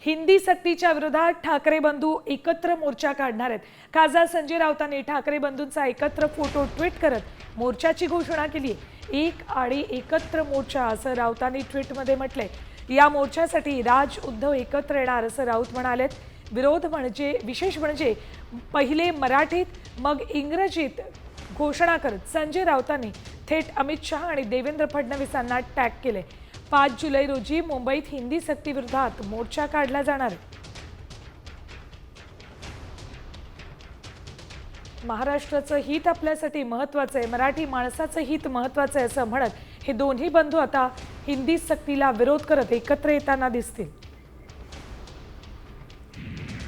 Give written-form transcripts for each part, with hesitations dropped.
हिंदी सक्तीच्या विरोधात ठाकरे बंधू एकत्र मोर्चा काढणार आहेत। खासदार संजय राऊतांनी ठाकरे बंधूंचा एकत्र फोटो ट्विट करत मोर्चाची घोषणा केली आहे। एक आणि एकत्र मोर्चा असं राऊतांनी ट्विटमध्ये म्हटलंय। या मोर्चासाठी राज उद्धव एकत्र येणार असं राऊत म्हणालेत। विरोध म्हणजे विशेष म्हणजे पहिले मराठीत मग इंग्रजीत घोषणा करत संजय राऊतांनी थेट अमित शहा आणि देवेंद्र फडणवीसांना टॅग केले। 5 जुलै रोजी मुंबईत हिंदी सक्ती विरोधात मोर्चा काढला जाणार आहे। महाराष्ट्राचं हित आपल्यासाठी महत्त्वाचं आहे, मराठी माणसाचं हित महत्त्वाचं आहे असं म्हणत हे दोन्ही बंधू आता हिंदी सक्तीला विरोध करत एकत्र येताना दिसतील।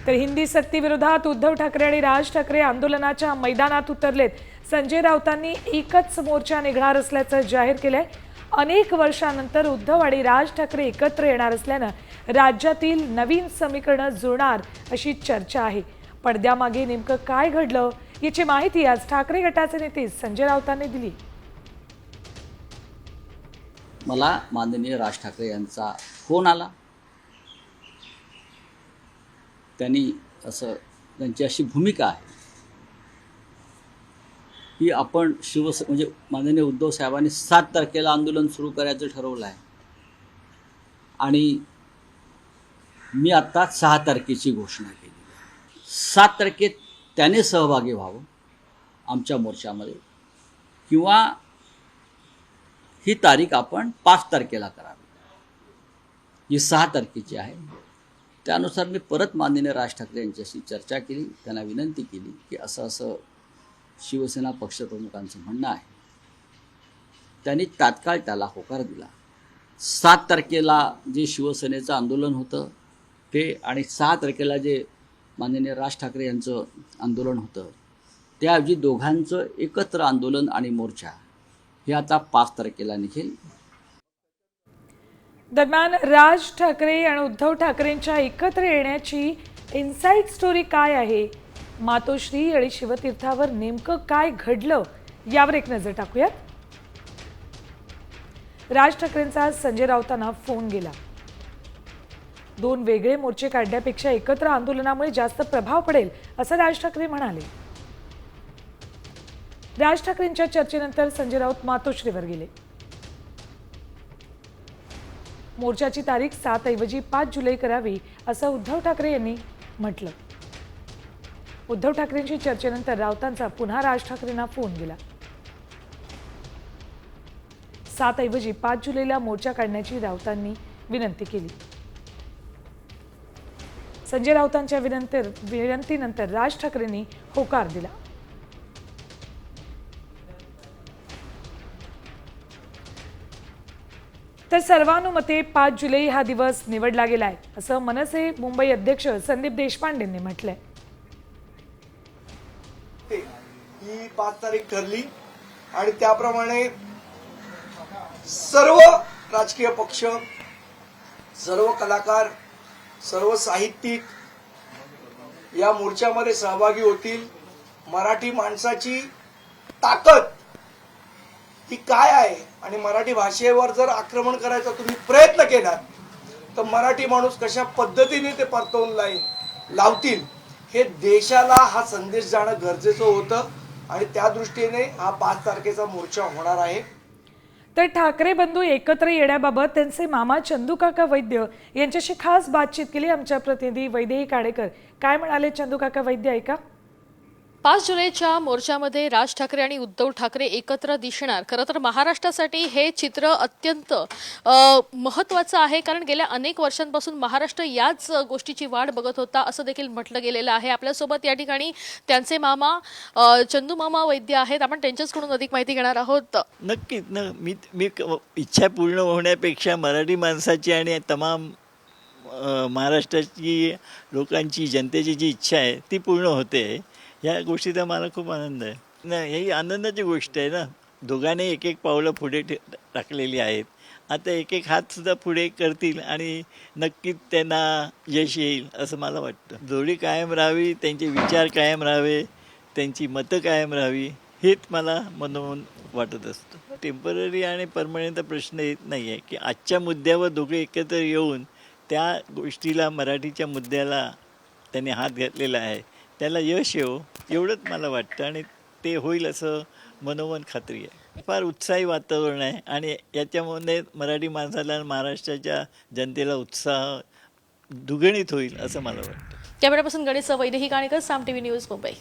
तर हिंदी सक्ती विरोधात उद्धव ठाकरे आणि राज ठाकरे आंदोलनाच्या मैदानात उतरलेत। संजय राऊतांनी एकच मोर्चा निघणार असल्याचं जाहीर केलंय। अनेक वर्षांनंतर उद्धव आणि राज ठाकरे एकत्र येणार असल्यानं राज्यातील नवीन समीकरणं जुळणार अशी चर्चा आहे। पडद्यामागे नेमकं काय घडलं याची माहिती आज ठाकरे गटाचे नेते संजय राऊतांनी दिली। मला माननीय राज ठाकरे यांचा फोन आला। त्यांनी त्यांची अशी भूमिका आहे की आपण म्हणजे माननीय उद्धव साहेबांनी 7 तारखेला आंदोलन सुरू करायचं ठरवलं आहे आणि मी आता 6 तारखेची घोषणा केली। 7 तारखेत त्याने सहभागी व्हावं आमच्या मोर्चामध्ये किंवा ही तारीख आपण 5 तारखेला करावी, ही 6 तारखेची आहे। त्यानुसार मी परत माननीय राज ठाकरे यांच्याशी चर्चा केली, त्यांना विनंती केली की असं शिवसेना पक्षप्रमुखांचं म्हणणं आहे। त्यांनी तात्काळ त्याला होकार दिला। 7 तारखेला जे शिवसेनेचं आंदोलन होतं ते आणि 6 तारखेला जे माननीय राज ठाकरे यांचं आंदोलन होतं त्याऐवजी दोघांचं एकत्र आंदोलन आणि मोर्चा हे आता 5 तारखेला निघेल। दरम्यान राज ठाकरे आणि उद्धव ठाकरेंच्या एकत्र येण्याची इनसाइड स्टोरी काय आहे, मातोश्री आणि शिवतीर्थावर नेमकं काय घडलं यावर एक नजर टाकूयात। राज ठाकरेंचा संजय राऊतांना फोन गेला। 2 वेगळे मोर्चे काढण्यापेक्षा एकत्र आंदोलनामुळे जास्त प्रभाव पडेल असं राज ठाकरे म्हणाले। राज ठाकरेंच्या चर्चेनंतर संजय राऊत मातोश्रीवर गेले। मोर्चाची तारीख 7 ऐवजी 5 जुलै करावी असं उद्धव ठाकरे यांनी म्हटलं। उद्धव ठाकरेंची चर्चेनंतर राऊतांचा पुन्हा राज ठाकरेंना फोन गेला। 7 ऐवजी 5 जुलैला मोर्चा काढण्याची राऊतांनी विनंती केली। संजय राऊतांच्या विनंतीनंतर राज ठाकरेंनी होकार दिला। तर सर्वानुमते 5 जुलै हा दिवस निवडला गेलाय असं मनसे मुंबई अध्यक्ष संदीप देशपांडेंनी म्हटलंय। ही 5 तारीख ठरली आणि त्याप्रमाणे सर्व राजकीय पक्ष, सर्व कलाकार, सर्व साहित्यिक या मोर्चामध्ये सहभागी होतील। मराठी माणसाची ताकद ही काय आहे आणि मराठी भाषेवर जर आक्रमण करायचा तुम्ही प्रयत्न केलात तर मराठी माणूस कशा पद्धतीने ते परतवून लावतील हे देशाला हा संदेश जाणं गरजेचं होतं आणि त्या दृष्टीने हा 5 तारखेचा मोर्चा होणार आहे। तर ठाकरे बंधू एकत्र येण्याबाबत त्यांचे मामा चंदूकाका वैद्य यांच्याशी खास बातचीत केली आमच्या प्रतिनिधी वैदेही काडेकर। काय म्हणाले चंदूकाका वैद्य ऐका। 5 जुलैच्या मोर्चामध्ये राज ठाकरे आणि उद्धव ठाकरे एकत्र दिसणार। खरं तर महाराष्ट्रासाठी हे चित्र अत्यंत महत्त्वाचं आहे, कारण गेल्या अनेक वर्षांपासून महाराष्ट्र याच गोष्टीची वाट बघत होता असं देखील म्हटलं गेलेलं आहे। आपल्यासोबत या ठिकाणी त्यांचे मामा चंदू मामा वैद्य आहेत, आपण त्यांच्याचकडून अधिक माहिती घेणार आहोत। नक्कीच ना, मी इच्छा पूर्ण होण्यापेक्षा मराठी माणसाची आणि तमाम महाराष्ट्राची लोकांची जनतेची जी इच्छा आहे ती पूर्ण होते या गोष्टीचा मला खूप आनंद आहे ना। ही आनंदाची गोष्ट आहे ना। दोघांनी एक पावलं पुढे टाकलेली आहेत, आता एक हातसुद्धा पुढे करतील आणि नक्कीच त्यांना यश येईल असं मला वाटतं। जोडी कायम राहावी, त्यांचे विचार कायम राहावे, त्यांची मतं कायम राहावी हेच मला मनोमन वाटत असतं। टेम्पररी आणि परमनंट प्रश्न येत नाही आहे की आजच्या मुद्द्यावर दोघे एकत्र येऊन त्या गोष्टीला, मराठीच्या मुद्द्याला त्यांनी हात घातलेला आहे, त्याला यश येवो एवढंच मला वाटतं आणि ते होईल असं मनोमन खात्री आहे. फार उत्साही वातावरण आहे आणि याच्यामध्ये मराठी माणसाला, महाराष्ट्राच्या जनतेला उत्साह दुगणित होईल असं मला वाटतं. कॅमेरापासून गणेश वैदेही काणेकर, साम टीव्ही न्यूज, मुंबई.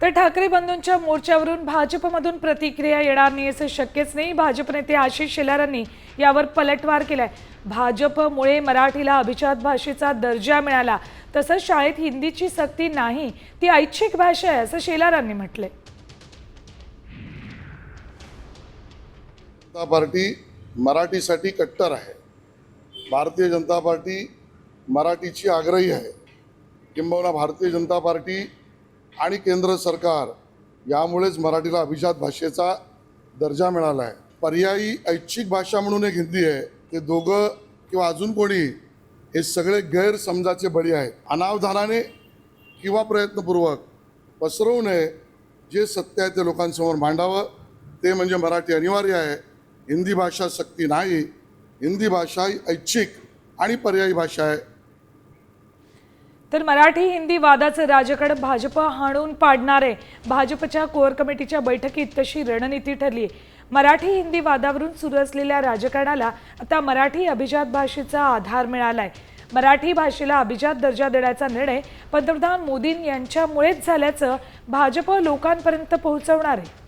तर ठाकरे बंधूंच्या मोर्चावरून भाजपमधून प्रतिक्रिया येणार नाही असं शक्यच नाही. भाजप नेते आशिष शेलारांनी यावर पलटवार केलाय. भाजपमुळे मराठीला अभिजात भाषेचा दर्जा मिळाला, तसंच शाळेत हिंदीची सक्ती नाही, ती ऐच्छिक भाषा आहे असं शेलारांनी म्हटलंय. जनता पार्टी मराठीसाठी कट्टर आहे. भारतीय जनता पार्टी मराठीची आग्रही आहे. किंबहुना भारतीय जनता पार्टी आणि केंद्र सरकार यामुळेच मराठीला अभिजात भाषेचा दर्जा मिळाला आहे. पर्यायी ऐच्छिक भाषा म्हणून एक हिंदी आहे, ते दोघं किंवा अजून कोणी हे सगळे गैरसमजाचे बळी आहेत. अनावधानाने किंवा प्रयत्नपूर्वक पसरवू नये. जे सत्य आहे ते लोकांसमोर मांडावं. ते म्हणजे मराठी अनिवार्य आहे, हिंदी भाषा सक्ती नाही. हिंदी भाषा ही ऐच्छिक आणि पर्यायी भाषा आहे. तर मराठी हिंदी वादाचं राजकारण भाजप हाणून पाडणार आहे. भाजपच्या कोअर कमिटीच्या बैठकीत तशी रणनीती ठरली आहे. मराठी हिंदी वादावरून सुरू असलेल्या राजकारणाला आता मराठी अभिजात भाषेचा आधार मिळालाय. मराठी भाषेला अभिजात दर्जा देण्याचा निर्णय पंतप्रधान मोदी यांच्यामुळेच झाल्याचं भाजप लोकांपर्यंत पोहोचवणार आहे.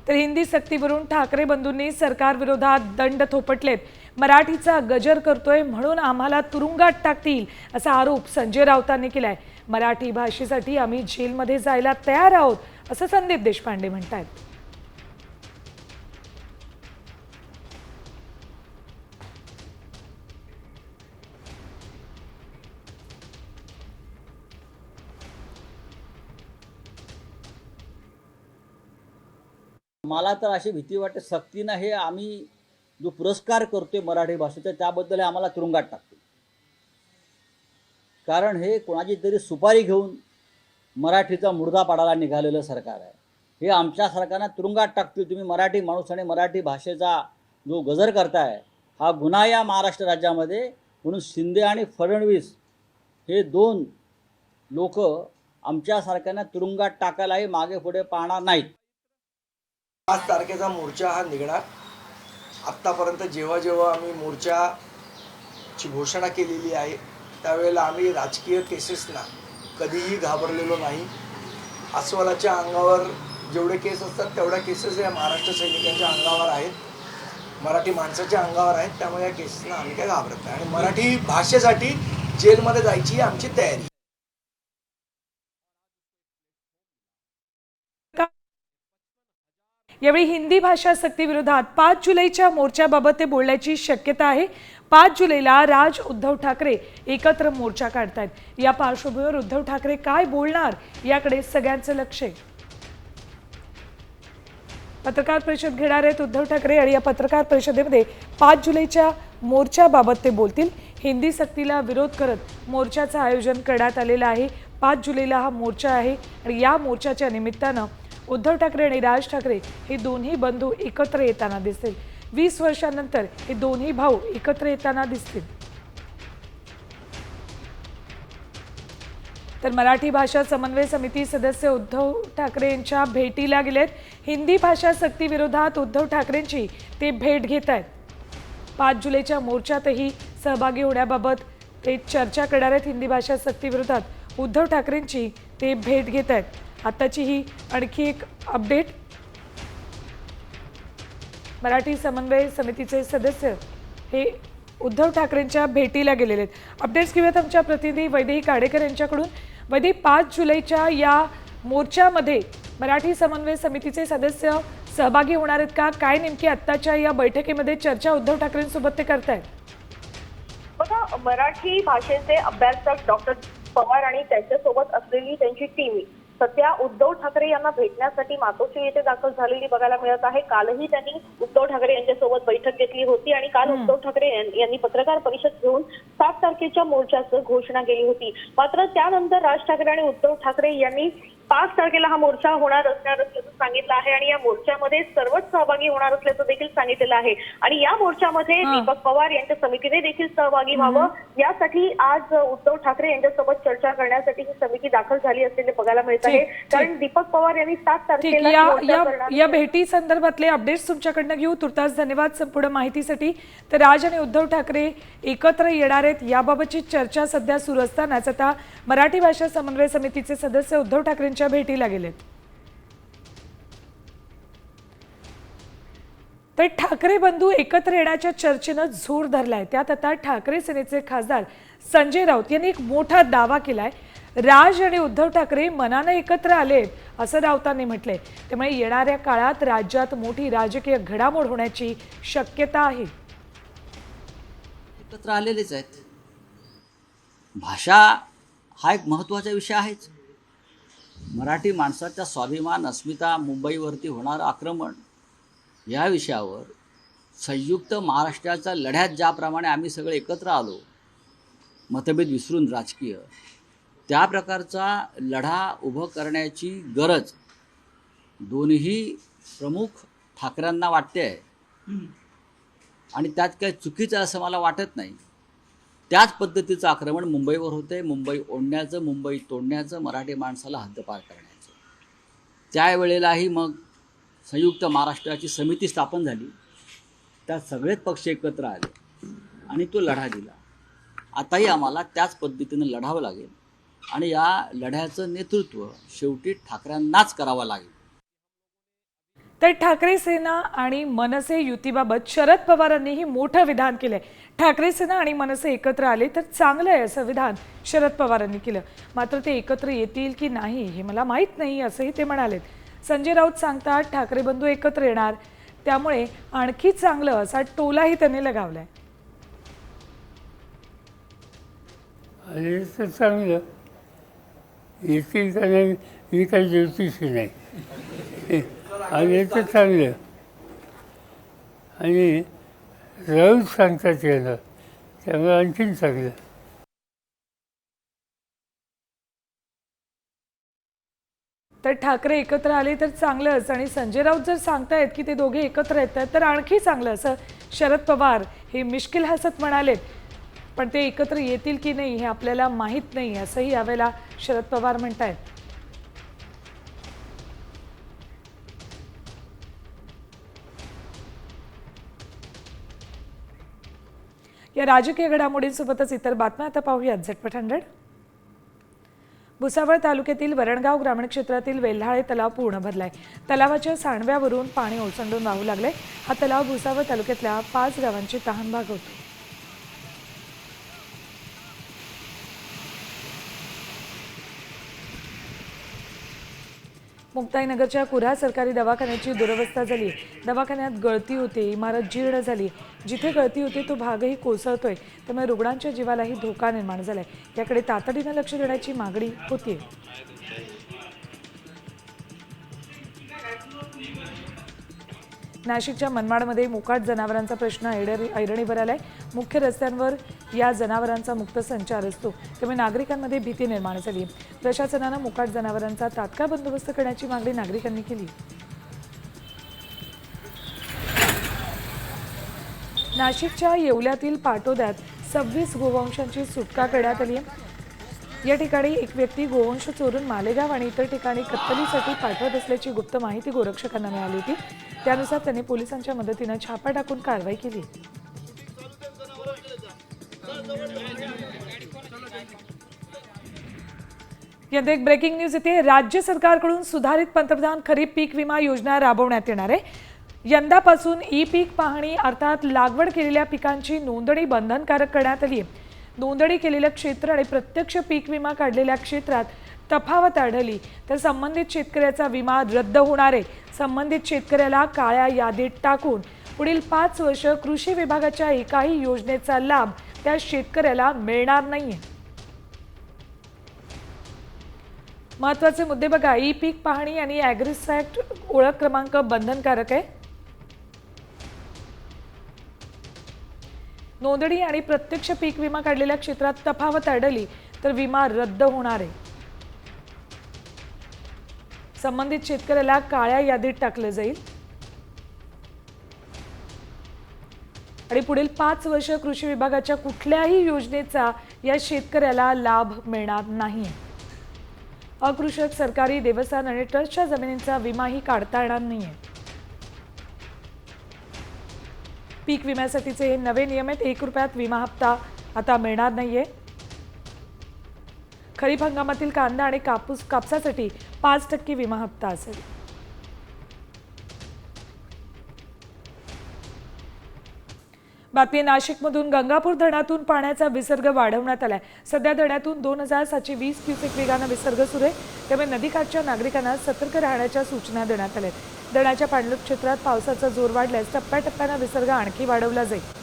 तर हिंदी सक्तीवरून ठाकरे बंधूंनी सरकार विरोधात दंड थोपटलेत. मराठीचा गजर करतोय म्हणून आम्हाला तुरुंगात टाकतील असा आरोप संजय राऊतांनी केलाय. मराठी भाषेसाठी आम्ही जेलमध्ये जायला तयार आहोत असं संदीप देशपांडे म्हणतात. मला तर अशी भीती वाटते, सक्तीनं हे आम्ही जो पुरस्कार करतोय मराठी भाषेचा त्याबद्दल आम्हाला तुरुंगात टाकतील. कारण हे कोणाची तरी सुपारी घेऊन मराठीचा मुर्दा पाडायला निघालेलं सरकार आहे. हे आमच्या सरकारनं तुरुंगात टाकतील. तुम्ही मराठी माणूस आणि मराठी भाषेचा जो गजर करताय हा गुन्हा या महाराष्ट्र राज्यामध्ये. म्हणून शिंदे आणि फडणवीस हे दोन लोक आमच्या सरकारनं तुरुंगात टाकायलाही मागे पुढे पाहणार नाहीत. 5 तारखेचा मोर्चा हा निघणार. आत्तापर्यंत जेव्हा जेव्हा आम्ही मोर्चाची घोषणा केलेली आहे त्यावेळेला आम्ही राजकीय केसेसना कधीही घाबरलेलो नाही. अस्वलाच्या अंगावर जेवढे केस असतात तेवढ्या केसेस या महाराष्ट्र सैनिकांच्या अंगावर आहेत, मराठी माणसाच्या अंगावर आहेत. त्यामुळे या केसेसना आम्ही काय घाबरत नाही आणि मराठी भाषेसाठी जेलमध्ये जायची आमची तयारी. यावेळी हिंदी भाषा सक्ती विरोधात 5 जुलैच्या मोर्चाबाबत ते बोलण्याची शक्यता आहे. 5 जुलैला राज उद्धव ठाकरे एकत्र मोर्चा काढतायत. या पार्श्वभूमीवर उद्धव ठाकरे काय बोलणार याकडे सगळ्यांचं लक्ष आहे. पत्रकार परिषद घेणार आहेत उद्धव ठाकरे आणि या पत्रकार परिषदेमध्ये 5 जुलैच्या मोर्चाबाबत ते बोलतील. हिंदी सक्तीला विरोध करत मोर्चाचं आयोजन करण्यात आलेलं आहे. 5 जुलैला हा मोर्चा आहे आणि या मोर्चाच्या निमित्तानं उद्धव ठाकरे आणि राज ठाकरे हे दोन्ही बंधू एकत्र येताना दिसतील. 20 वर्षांनंतर हे दोन्ही भाऊ एकत्र येताना दिसतील. तर मराठी भाषा समन्वय समिती सदस्य उद्धव ठाकरे यांच्या भेटीला गेलेत. हिंदी भाषा सक्ती विरोधात उद्धव ठाकरेंची ते भेट घेत आहेत. 5 जुलैच्या मोर्चातही सहभागी होण्याबाबत ते चर्चा करणार आहेत. हिंदी भाषा सक्ती विरोधात उद्धव ठाकरेंची ते भेट घेत आहेत. आताची ही आणखी एक अपडेट. मराठी समन्वय समितीचे सदस्य हे उद्धव ठाकरेंच्या भेटीला गेलेले आहेत. अपडेट्स घेऊयात आमच्या प्रतिनिधी वैदेही काडेकर यांच्याकडून. वैदेही, 5 जुलैच्या या मोर्चामध्ये मराठी समन्वय समितीचे सदस्य सहभागी होणार आहेत का? काय नेमकी आत्ताच्या या बैठकीमध्ये चर्चा उद्धव ठाकरेंसोबत ते करतायत? बघा, मराठी भाषेचे अभ्यासक डॉक्टर पवार आणि त्यांच्यासोबत असलेली त्यांची टीम सध्या उद्धव ठाकरे यांना भेटण्यासाठी मातोश्री येथे दाखल झालेली बघायला मिळत आहे. कालही त्यांनी उद्धव ठाकरे यांच्यासोबत बैठक घेतली होती आणि काल उद्धव ठाकरे यांनी पत्रकार परिषद घेऊन 7 तारखेच्या मोर्चाची घोषणा केली होती. मात्र त्यानंतर राज ठाकरे आणि उद्धव ठाकरे यांनी 5 तारखेला हा मोर्चा होणार असल्याचं सांगितलं आहे आणि या मोर्चामध्ये सर्वच सहभागी होणार असल्याचं देखील सांगितलेलं आहे आणि या मोर्चामध्ये दीपक पवार यांच्या समितीने देखील सहभागी व्हावं यासाठी आज उद्धव ठाकरे यांच्यासोबत चर्चा करण्यासाठी ही समिती दाखल झाली असलेले बघायला मिळत आहे. कारण दीपक पवार यांनी 7 ठीक, तारखेला या भेटी संदर्भातले अपडेट्स तुमच्याकडनं घेऊ. तुर्तास धन्यवाद संपूर्ण माहितीसाठी. तर राज आणि उद्धव ठाकरे एकत्र येणार आहेत याबाबतची चर्चा सध्या सुरू असतानाच आता मराठी भाषा समन्वय समितीचे सदस्य उद्धव ठाकरेंच्या भेटीला गेलेत. तर ठाकरे बंधू एकत्र येण्याच्या चर्चेनं जोर धरलाय. त्यात आता ठाकरे सेनेचे खासदार संजय राऊत यांनी एक मोठा दावा केलाय. राज आणि उद्धव ठाकरे मनानं एकत्र आलेत असं राऊतांनी म्हटलंय. त्यामुळे येणाऱ्या काळात राज्यात मोठी राजकीय घडामोड होण्याची शक्यता आहे. एकत्र आलेलेच आहेत. भाषा हा एक महत्त्वाचा विषय आहेच. मराठी माणसाचा स्वाभिमान, अस्मिता, मुंबईवरती होणारं आक्रमण या विषयावर संयुक्त महाराष्ट्राच्या लढ्यात ज्याप्रमाणे आम्ही सगळे एकत्र आलो, मतभेद विसरून राजकीय, त्या प्रकारचा लढा उभं करण्याची गरज दोन्ही प्रमुख ठाकरेंना वाटते आहे आणि त्यात काही चुकीचं असं मला वाटत नाही. त्याच पद्धतीचं आक्रमण मुंबईवर होते. मुंबई ओढण्याचं, मुंबई तोडण्याचं, मराठी माणसाला हद्दपार करण्याचं. त्यावेळेलाही मग संयुक्त महाराष्ट्राची समिती स्थापन झाली. त्यात सगळेच पक्ष एकत्र आले आणि तो लढा दिला. आताही आम्हाला त्याच पद्धतीनं लढावं लागेल आणि या लढ्याचं नेतृत्व शेवटी ठाकरेंनाच करावं लागेल. तर ठाकरे सेना आणि मनसे युतीबाबत शरद पवारांनीही मोठं विधान केलंय. ठाकरे सेना आणि मनसे एकत्र आले तर चांगलं आहे असं विधान शरद पवारांनी केलं. मात्र ते एकत्र येतील की नाही हे मला माहीत नाही असंही ते म्हणालेत. संजय राऊत सांगतात ठाकरे बंधू एकत्र येणार त्यामुळे आणखी चांगलं असा टोलाही त्यांनी लगावलाय. आणि तर चांगलं येतील का नाही मी काही ज्योतिष नाही. आणि तर चांगलं आणि राऊत सांगतात याला त्यामुळे आणखीन चांगलं. तर ठाकरे एकत्र आले तर चांगलंच आणि संजय राऊत जर सांगतायत की ते दोघे एकत्र येतात तर आणखी चांगलं असं शरद पवार हे मिश्किल हसत म्हणालेत. पण ते एकत्र येतील की नाही हे आपल्याला माहीत नाही असंही यावेळेला शरद पवार म्हणतायत. या राजकीय घडामोडींसोबतच इतर बातम्या आता पाहूयात झटपट 100. भुसावळ तालुक्यातील वरणगाव ग्रामीण क्षेत्रातील वेल्हाळे तलाव पूर्ण भरलाय. तलावाच्या सांडव्यावरून पाणी ओसंडून वाहू लागले. हा तलाव भुसावळ तालुक्यातल्या 5 गावांची तहान भागवतो. मुक्ताईनगरच्या कुऱ्हा सरकारी दवाखान्याची दुरवस्था झाली. दवाखान्यात गळती होते, इमारत जीर्ण झाली. जिथे गळती होते तो भागही कोसळतोय. त्यामुळे रुग्णांच्या जीवालाही धोका निर्माण झालाय. याकडे तातडीनं लक्ष देण्याची मागणी होतीये. नाशिकच्या मनमाडमध्ये मोकाट जनावरांचा प्रश्न ऐरणीवर आलाय. मुख्य रस्त्यांवर या जनावरांचा मुक्त संचार असतो त्यामुळे नागरिकांमध्ये भीती निर्माण झाली. प्रशासनानं मोकाट जनावरांचा तात्काळ बंदोबस्त करण्याची मागणी नागरिकांनी केली. नाशिकच्या येवल्यातील पाटोद्यात 26 गोवंशांची सुटका करण्यात आली आहे. या ठिकाणी एक व्यक्ती गोवंश चोरून मालेगाव आणि इतर ठिकाणी कत्तलीसाठी पाठवत असल्याची गुप्त माहिती गोरक्षकांना मिळाली होती. त्यानुसार त्यांनी पोलिसांच्या मदतीनं छापा टाकून कारवाई केली. यात एक ब्रेकिंग न्यूज येते. राज्य सरकारकडून सुधारित पंतप्रधान खरीप पीक विमा योजना राबवण्यात येणार आहे. यंदापासून ई पीक पाहणी अर्थात लागवड केलेल्या पिकांची नोंदणी बंधनकारक करण्यात आली आहे. नोंदणी केलेलं क्षेत्र आणि प्रत्यक्ष पीक विमा काढलेल्या क्षेत्रात तफावत आढळली तर संबंधित शेतकऱ्याचा विमा रद्द होणार आहे. संबंधित शेतकऱ्याला काळ्या यादीत टाकून पुढील 5 वर्ष कृषी विभागाच्या एकाही योजनेचा लाभ त्या शेतकऱ्याला मिळणार नाहीये. महत्त्वाचे मुद्दे बघा. ई पीक पाहणी आणि ॲग्रीसॅक्ट ओळख क्रमांक बंधनकारक आहे. नोंदणी आणि प्रत्यक्ष पीक विमा काढलेल्या क्षेत्रात तफावत आढळली तर विमा रद्द होणार आहे. संबंधित शेतकऱ्याला काळ्या यादीत टाकलं जाईल आणि पुढील 5 वर्ष कृषी विभागाच्या कुठल्याही योजनेचा या शेतकऱ्याला लाभ मिळणार नाही. अकृषक, सरकारी, देवस्थान आणि ट्रस्टच्या जमिनींचा विमाही काढता येणार नाहीये. पीक विम्यासाठीचे हे नवे नियम आहेत. 1 रुपयात विमा हप्ता आता मिळणार नाहीये. खरीप हंगामातील कांदा आणि कापसासाठी 5% विमा हप्ता असेल. बातमी नाशिकमधून. गंगापूर धरणातून पाण्याचा विसर्ग वाढवण्यात आलाय. सध्या धरणातून 2720 क्युसेक वेगानं विसर्ग सुरू आहे. त्यामुळे नदीकाठच्या नागरिकांना सतर्क राहण्याच्या सूचना देण्यात आल्या आहेत. धरणाच्या पाणलोट क्षेत्रात पावसाचा जोर वाढल्यास टप्प्याटप्प्यानं विसर्ग आणखी वाढवला जाईल.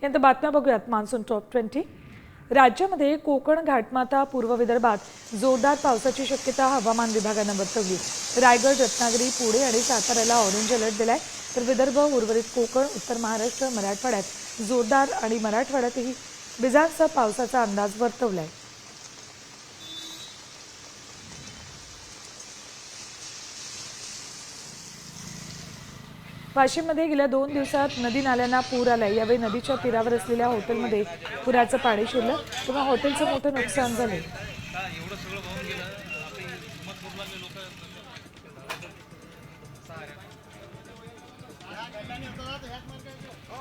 यानंतर बातम्या बघूयात. Monsoon top 20. राज्यामध्ये कोकण, घाटमाथा, पूर्व विदर्भात जोरदार पावसाची शक्यता हवामान विभागानं वर्तवली. रायगड, रत्नागिरी, पुणे आणि साताऱ्याला ऑरेंज अलर्ट दिलाय. तर विदर्भ, उर्वरित कोकण, उत्तर महाराष्ट्र, मराठवाड्यात जोरदार आणि मराठवाड्यातही विजांसह पावसाचा अंदाज वर्तवलाय. वाशिममध्ये गेल्या 2 दिवसात नदी नाल्यांना पूर आलाय. यावेळी नदीच्या तीरावर असलेल्या हॉटेलमध्ये पुराचं पाणी शिरलं तेव्हा हॉटेलचं मोठं नुकसान झालं.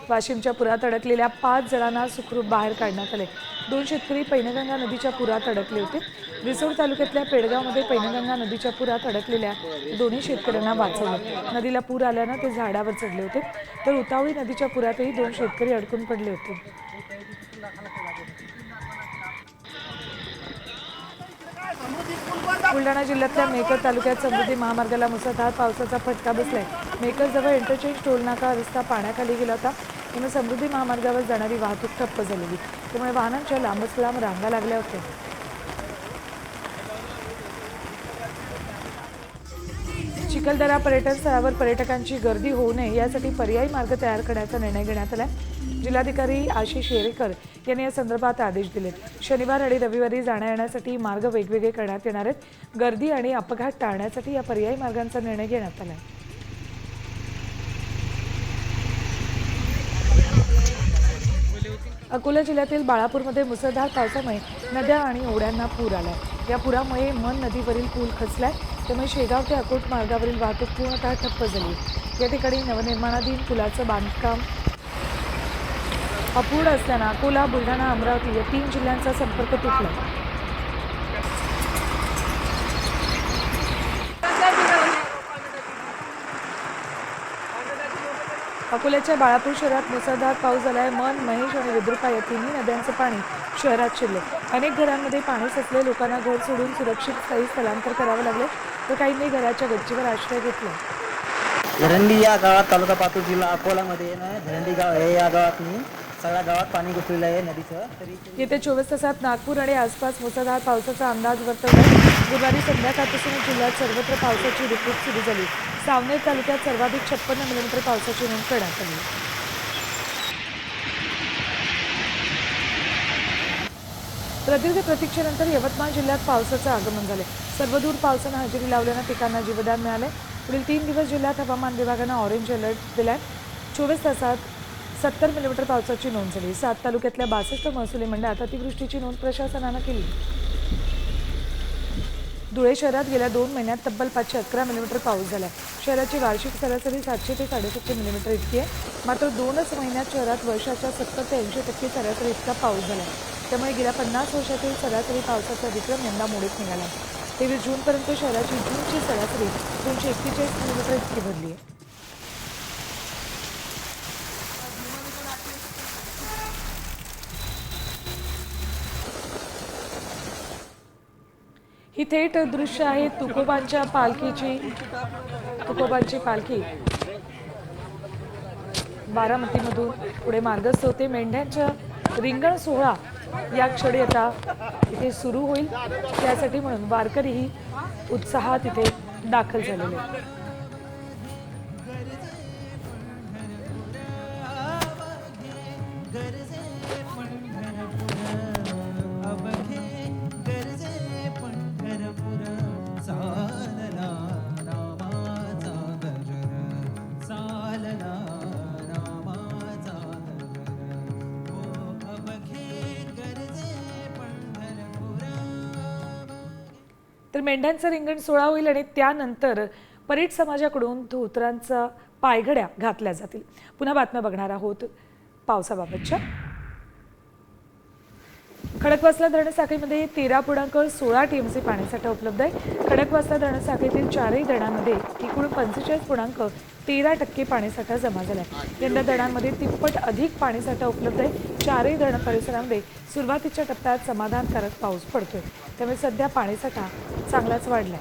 वाशिमच्या पुरात अडकलेल्या 5 जणांना सुखरूप बाहेर काढण्यात आले. 2 शेतकरी पैनगंगा नदीच्या पुरात अडकले होते. रिसोड तालुक्यातल्या पेडगावमध्ये पैनगंगा नदीच्या पुरात अडकलेल्या 2 शेतकऱ्यांना वाचवलं. नदीला पूर आल्यानं ते झाडावर चढले होते. तर उतावळी नदीच्या पुरातही 2 शेतकरी अडकून पडले होते. बुलढाणा जिल्ह्यातल्या मेकर तालुक्यात समृद्धी महामार्गाला मुसळधार पावसाचा फटका बसलाय. मेकरजवळ इंटरचेंज टोलनाका रस्ता पाण्याखाली गेला होता. त्यामुळे समृद्धी महामार्गावर जाणारी वाहतूक ठप्प झालेली. त्यामुळे वाहनांच्या लांबच लांब रांगा लागल्या होत्या. चिखलदरा पर्यटन स्थळावर पर्यटकांची गर्दी होऊ नये यासाठी पर्यायी मार्ग तयार करण्याचा निर्णय घेण्यात आला. जिल्हाधिकारी आशिष येरेकर यांनी या संदर्भात आदेश दिलेत. शनिवार आणि रविवारी जाण्या-येण्यासाठी मार्ग वेगवेगळे करण्यात येणार आहेत. गर्दी आणि अपघात टाळण्यासाठी या पर्यायी मार्गांचा निर्णय घेण्यात आला. अकोला जिल्ह्यातील बाळापूरमध्ये मुसळधार पावसामुळे नद्या आणि ओढ्यांना पूर आलाय. या पुरामुळे मन नदीवरील पूल खचलाय. त्यामुळे शेगाव ते अकोट मार्गावरील वाहतूक पूर्णतः ठप्प झाली. या ठिकाणी नवनिर्माणाधीन पुलाचं बांधकाम अपूर्ण असल्यानं अकोला, बुलढाणा, अमरावती या 3 जिल्ह्यांचा संपर्क तुटला. अकोल्याच्या बाळापूर शहरात मुसळधार पाऊस झालाय. मन, महेश आणि विद्रुपा या 3 नद्यांचं पाणी शहरात शिरले. अनेक घरांमध्ये पाणी साचले. लोकांना घर सोडून सुरक्षित स्थळी स्थलांतर करावं लागले तर काहींनी घराच्या गच्चीवर आश्रय घेतला. धरंडी या गावात, तालुका पातूर, जिल्हा अकोलामध्ये ना धरंडी गाव आहे. या गावात सगळ्या गावात पाणी घुसलेलं आहे नदीचं. येत्या 24 तासात नागपूर आणि आसपास मुसळधार पावसाचा अंदाज वर्तवला. बुधवारी संध्याकाळपासून जिल्ह्यात सर्वत्र पावसाची रिपरिप सुरू झाली. सावनेर तालुक्यात सर्वाधिक 56 मिलीमीटर पावसाची नोंद करण्यात आली. प्रदीर्घ प्रतीक्षेनंतर यवतमाळ जिल्ह्यात पावसाचं आगमन झाले. सर्वदूर पावसानं हजेरी लावल्यानं पिकांना जीवदान मिळाले. पुढील 3 दिवस जिल्ह्यात हवामान विभागानं ऑरेंज अलर्ट दिलाय. 24 तासात 70 मिलीमीटर पावसाची नोंद झाली. 7 तालुक्यातल्या 62 महसुली मंडळात अतिवृष्टीची नोंद प्रशासनानं केली. धुळे शहरात गेल्या 2 महिन्यात तब्बल 511 मिलीमीटर पाऊस झाला. शहराची वार्षिक सरासरी 700 ते 750 मिलीमीटर इतकी आहे. मात्र 2च महिन्यात शहरात वर्षाच्या 70 ते 80% सरासरी इतका पाऊस झाला. त्यामुळे गेल्या 50 वर्षातील सरासरी पावसाचा विक्रम यंदा मोडीत निघाला. 23 जूनपर्यंत शहराची जूनची सरासरी 241 मिलीमीटर इतकी भरली आहे. ही थेट दृश्य आहे तुकोबांच्या पालखीची. तुकोबांची पालखी बारामतीमधून पुढे मार्गस्थ होते. मेंढ्यांच्या रिंगण सोहळा या क्षणी आता इथे सुरू होईल. त्यासाठी म्हणून वारकरीही उत्साहात इथे दाखल झालेले आहेत. तर मेंढ्यांचं रिंगण सोहळा होईल आणि त्यानंतर परीट समाजाकडून धोतरांचा पायघड्या घातल्या जातील. पुन्हा बातम्या बघणार आहोत पावसाबाबतच्या. खडकवासला धरणसाखळीमध्ये 13.16 TMC पाणीसाठा उपलब्ध आहे. खडकवासला धरणसाखळीतील 4ही धरणांमध्ये एकूण 45.13% पाणीसाठा जमा झाला आहे. यंदा धरणांमध्ये तिप्पट अधिक पाणीसाठा उपलब्ध आहे. 4ही धरण परिसरांमध्ये सुरुवातीच्या टप्प्यात समाधानकारक पाऊस पडतोय, त्यामुळे सध्या पाणीसाठा चांगलाच वाढलाय.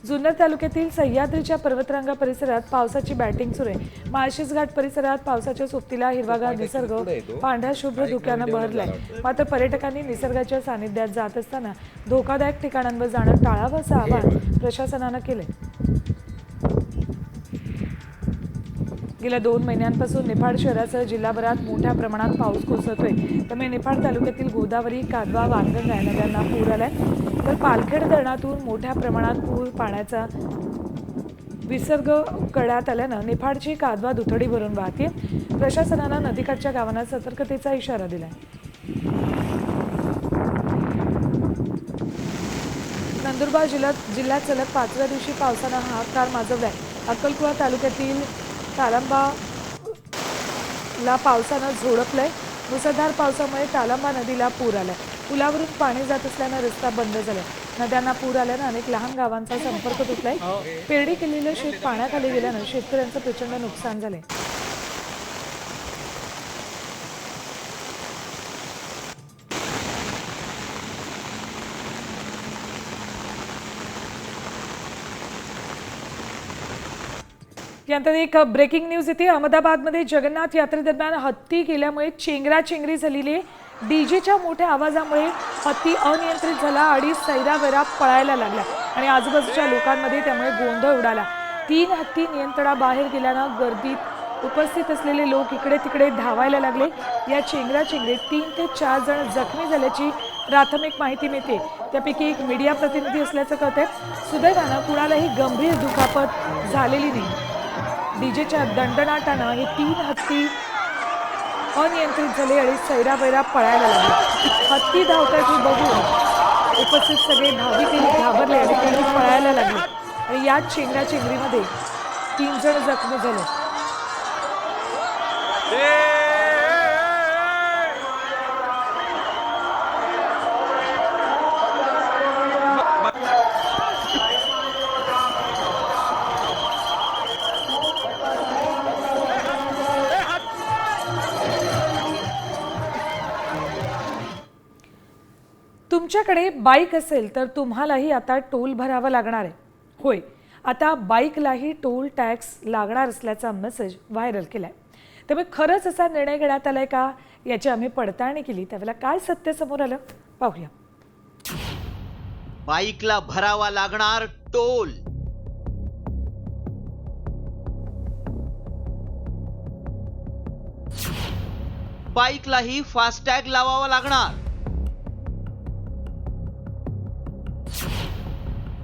जुन्नर तालुक्यातील सह्याद्रीच्या पर्वतरांगा परिसरात पावसाची बॅटिंग सुरू आहे. माळशेज घाट परिसरात पावसाच्या सोबतीला हिरवागार निसर्ग पांढऱ्या शुभ्र धुक्यानं बहरलाय. मात्र पर्यटकांनी निसर्गाच्या सानिध्यात जात असताना धोकादायक ठिकाणांवर जाणं टाळावं असं आवाहन प्रशासनानं केलंय. गेल्या 2 महिन्यांपासून निफाड शहरासह जिल्हाभरात मोठ्या प्रमाणात पाऊस कोसळतोय, त्यामुळे निफाड तालुक्यातील गोदावरी, कादवा, वानगंगा या नद्यांना पूर आलाय. तर पालखेड धरणातून मोठ्या प्रमाणात पूर पाण्याचा विसर्ग करण्यात आल्यानं निफाडची कादवा दुथडी भरून वाहते. प्रशासनानं नदीकाठच्या गावांना सतर्कतेचा इशारा दिलाय. नंदुरबार जिल्ह्यात सलग 5व्या दिवशी पावसानं हाहाकार माजवलाय. अक्कलकुवा तालुक्यातील तालांबाला पावसानं झोडपलंय. मुसळधार पावसामुळे तालांबा नदीला पूर आलाय. पुलावरून पाणी जात असल्यानं रस्ता बंद झालाय. नद्यांना पूर आल्यानं अनेक लहान गावांचा संपर्क तुटलाय. पेरणी केलेलं शेत पाण्याखाली गेल्यानं शेतकऱ्यांचं प्रचंड नुकसान झालंय. यानंतर एक ब्रेकिंग न्यूज येते. अहमदाबादमध्ये जगन्नाथ यात्रेदरम्यान हत्ती गेल्यामुळे चेंगराचेंगरी झालेली. डीजेच्या मोठ्या आवाजामुळे हत्ती अनियंत्रित झाला आणि सैरावैरा पळायला लागला आणि आजूबाजूच्या लोकांमध्ये त्यामुळे गोंधळ उडाला. 3 हत्ती नियंत्रणाबाहेर गेल्यानं गर्दीत उपस्थित असलेले लोक इकडे तिकडे धावायला लागले. या चेंगराचेंगरीत 3 ते 4 जण जखमी झाल्याची प्राथमिक माहिती मिळते. त्यापैकी एक मीडिया प्रतिनिधी असल्याचं कळतंय. सुदैवानं कुणालाही गंभीर दुखापत झालेली नाही. डीजेच्या दंडनाटानं हे 3 हत्ती अनियंत्रित झाले आणि सैरावैरा पळायला लागले. हत्ती धावतात हे बघून उपस्थित सगळे भाविक घाबरले आणि ते पळायला लागले आणि या चेंगराचेंगरीमध्ये 3 जण जखमी झाले. तुमच्याकडे बाईक असेल तर तुम्हालाही आता टोल भरावा लागणार आहे. होय, आता बाईकलाही टोल टॅक्स लागणार असल्याचा मेसेज व्हायरल केलाय. त्यामुळे खरंच असा निर्णय घेण्यात आलाय का याची आम्ही पडताळणी केली. त्यावेळेला काय सत्य समोर आलं पाहूया. बाईकला भरावा लागणार टोल. बाईकलाही फास्टॅग लावावा लागणार.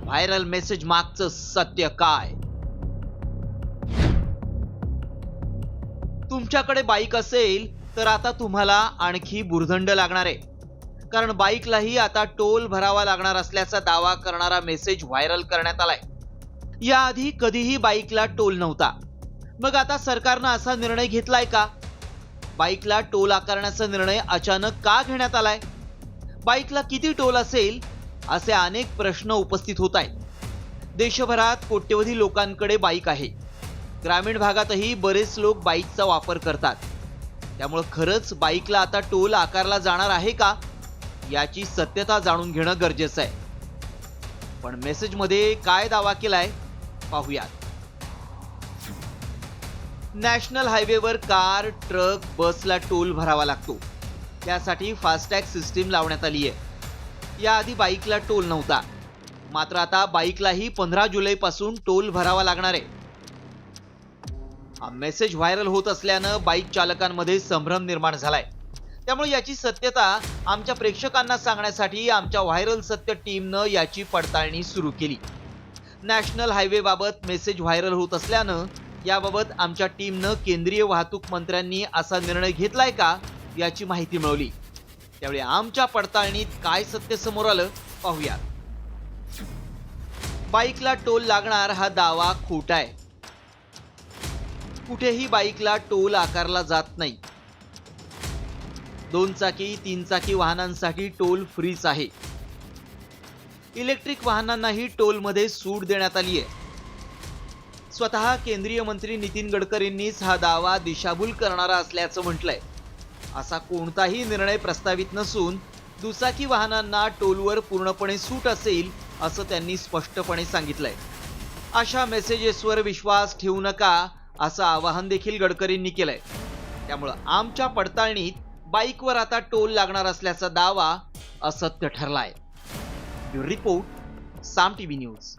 व्हायरल मेसेज मागचं सत्य काय? तुमच्याकडे बाईक असेल तर आता तुम्हाला आणखी भुर्दंड लागणार आहे, कारण बाईकलाही आता टोल भरावा लागणार असल्याचा दावा करणारा मेसेज व्हायरल करण्यात आलाय. याआधी कधीही बाईकला टोल नव्हता. मग आता सरकारनं असा निर्णय घेतलाय का? बाईकला टोल आकारण्याचा निर्णय अचानक का घेण्यात आलाय? बाईकला किती टोल असेल असे अनेक प्रश्न उपस्थित होत आहेत. देशभरात कोट्यवधी लोकांकडे बाईक आहे. ग्रामीण भागातही बरेच लोक बाईकचा वापर करतात. त्यामुळे खरंच बाईकला आता टोल आकारला जाणार आहे का याची सत्यता जाणून घेणं गरजेचं आहे. पण मेसेजमध्ये काय दावा केलाय पाहूयात. नॅशनल हायवेवर कार, ट्रक, बसला टोल भरावा लागतो. त्यासाठी फास्टॅग सिस्टीम लावण्यात आली आहे. याआधी बाईकला टोल नव्हता. मात्र आता बाईकलाही 15 जुलैपासून टोल भरावा लागणार आहे. हा मेसेज व्हायरल होत असल्यानं बाईक चालकांमध्ये संभ्रम निर्माण झालाय. त्यामुळे याची सत्यता आमच्या प्रेक्षकांना सांगण्यासाठी आमच्या व्हायरल सत्य टीमनं याची पडताळणी सुरू केली. नॅशनल हायवे बाबत मेसेज व्हायरल होत असल्यानं याबाबत आमच्या टीमनं केंद्रीय वाहतूक मंत्र्यांनी असा निर्णय घेतलाय का याची माहिती मिळवली. त्यावेळी आमच्या पडताळणीत काय सत्य समोर आलं पाहूयात. बाईकला टोल लागणार हा दावा खोटा आहे. कुठेही बाईकला टोल आकारला जात नाही. 2 चाकी 3 चाकी वाहनांसाठी टोल फ्रीच आहे. इलेक्ट्रिक वाहनांनाही टोलमध्ये सूट देण्यात आली आहे. स्वतः केंद्रीय मंत्री नितीन गडकरींनीच हा दावा दिशाभूल करणारा असल्याचं म्हटलंय. असा कोणताही निर्णय प्रस्तावित नसून दुचाकी वाहनांना टोलवर पूर्णपणे सूट असेल असं त्यांनी स्पष्टपणे सांगितलंय. अशा मेसेजेसवर विश्वास ठेवू नका असं आवाहन देखील गडकरींनी केलंय. त्यामुळं आमच्या पडताळणीत बाईकवर आता टोल लागणार असल्याचा दावा असत्य ठरलाय. ब्युरो रिपोर्ट, साम टीव्ही न्यूज.